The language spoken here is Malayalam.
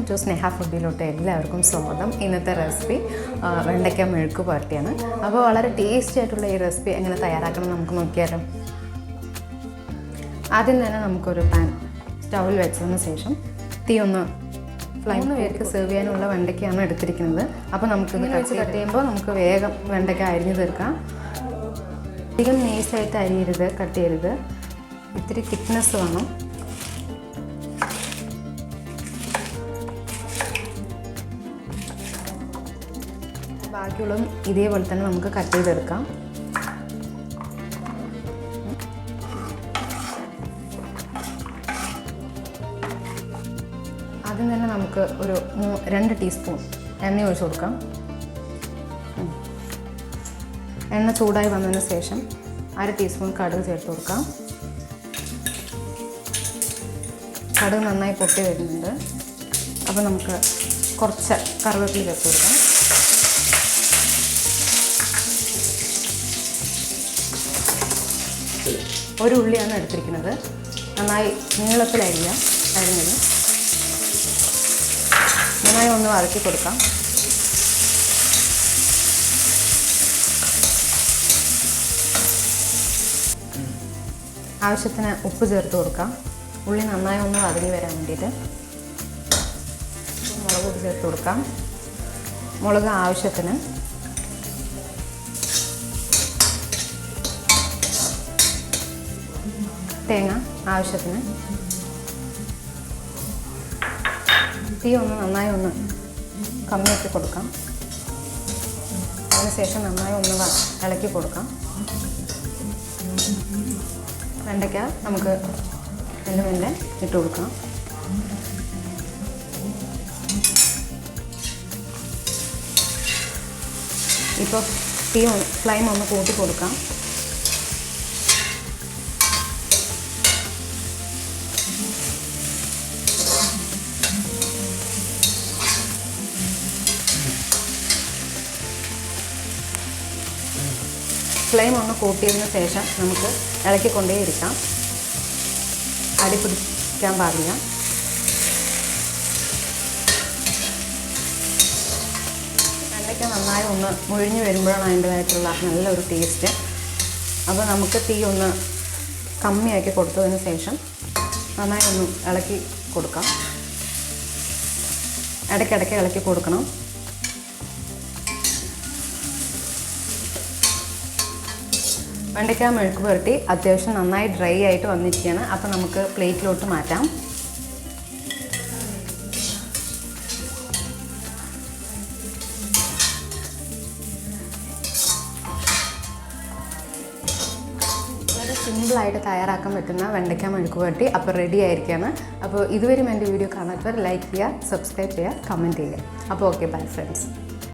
വെൽക്കം ടു സ്നേഹ ഫുഡിലോട്ട് എല്ലാവർക്കും സ്വാഗതം. ഇന്നത്തെ റെസിപ്പി വെണ്ടയ്ക്ക മെഴുക്ക് പുരട്ടിയാണ്. അപ്പോൾ വളരെ ടേസ്റ്റി ആയിട്ടുള്ള ഈ റെസിപ്പി എങ്ങനെ തയ്യാറാക്കണം നമുക്ക് നോക്കിയാലോ. ആദ്യം തന്നെ നമുക്കൊരു പാൻ സ്റ്റൗവിൽ വെച്ചതിന് ശേഷം തീ ഒന്ന് ഫ്ലെയിം പേർക്ക് സെർവ് ചെയ്യാനുള്ള വെണ്ടയ്ക്കാണ് എടുത്തിരിക്കുന്നത്. അപ്പോൾ നമുക്കിത് കട്ട് ചെയ്യുമ്പോൾ നമുക്ക് വേഗം വെണ്ടയ്ക്ക അരിഞ്ഞു തീർക്കാം. അധികം നൈസായിട്ട് അരിയരുത്, കട്ട് ചെയ്യരുത്. ഇത്തിരി തിക്നെസ് വേണം. ബാക്കിയുള്ളതും ഇതേപോലെ തന്നെ നമുക്ക് കട്ട് ചെയ്തെടുക്കാം. ആദ്യം തന്നെ നമുക്ക് ഒരു 2 ടീസ്പൂൺ എണ്ണ ഒഴിച്ച് കൊടുക്കാം. എണ്ണ ചൂടായി വന്നതിന് ശേഷം 1/2 ടീസ്പൂൺ കടുക് ചേർത്ത് കൊടുക്കാം. കടുക് നന്നായി പൊട്ടി വരുന്നുണ്ട്. അപ്പോൾ നമുക്ക് കുറച്ച് കറിവേപ്പില ചേർത്ത് കൊടുക്കാം. ഒരു ഉള്ളിയാണ് എടുത്തിരിക്കുന്നത്. നന്നായി നീളത്തിലരിയാം. അരിഞ്ഞത് നന്നായി ഒന്ന് വഴറ്റി കൊടുക്കാം. ആവശ്യത്തിന് ഉപ്പ് ചേർത്ത് കൊടുക്കാം. ഉള്ളി നന്നായി ഒന്ന് വഴറ്റി വരാൻ വേണ്ടിയിട്ട് മുളക് പൊടി ചേർത്ത് കൊടുക്കാം. മുളക് ആവശ്യത്തിന്, തേങ്ങ ആവശ്യത്തിന്. തീ നന്നായി ഒന്ന് കമ്മിയാക്കി കൊടുക്കാം. അതിനുശേഷം നന്നായി ഒന്ന് ഇളക്കി കൊടുക്കാം. വെണ്ടയ്ക്ക നമുക്ക് മെല്ലെ ഇട്ട് കൊടുക്കാം. ഇപ്പോൾ ഫ്ലെയിം ഒന്ന് കൂട്ടി കൊടുക്കാം. ഫ്ലെയിം ഒന്ന് കൂട്ടിയതിന് ശേഷം നമുക്ക് ഇളക്കിക്കൊണ്ടേയിരിക്കാം. അടി പിടിക്കാൻ പാടില്ല. വെണ്ടയ്ക്ക നന്നായി ഒന്ന് മുഴിഞ്ഞ് വരുമ്പോഴാണ് അതിൻ്റേതായിട്ടുള്ള നല്ലൊരു ടേസ്റ്റ്. അപ്പോൾ നമുക്ക് തീ ഒന്ന് കമ്മിയാക്കി കൊടുത്തതിന് ശേഷം നന്നായി ഒന്ന് ഇളക്കി കൊടുക്കാം. ഇടയ്ക്കിടയ്ക്ക് ഇളക്കി കൊടുക്കണം. വെണ്ടയ്ക്ക മെഴുക്ക് പുരട്ടി അത്യാവശ്യം നന്നായി ഡ്രൈ ആയിട്ട് വന്നിരിക്കുകയാണ്. അപ്പോൾ നമുക്ക് പ്ലേറ്റിലോട്ട് മാറ്റാം. വളരെ സിമ്പിളായിട്ട് തയ്യാറാക്കാൻ പറ്റുന്ന വെണ്ടയ്ക്ക മെഴുക്ക് പുരട്ടി അപ്പോൾ റെഡി ആയിരിക്കുകയാണ്. അപ്പോൾ ഇതുവരെയും എൻ്റെ വീഡിയോ കാണാത്തവർ ലൈക്ക് ചെയ്യുക, സബ്സ്ക്രൈബ് ചെയ്യുക, കമൻറ്റ് ചെയ്യുക. അപ്പോൾ ഓക്കെ, ബൈ ഫ്രണ്ട്സ്.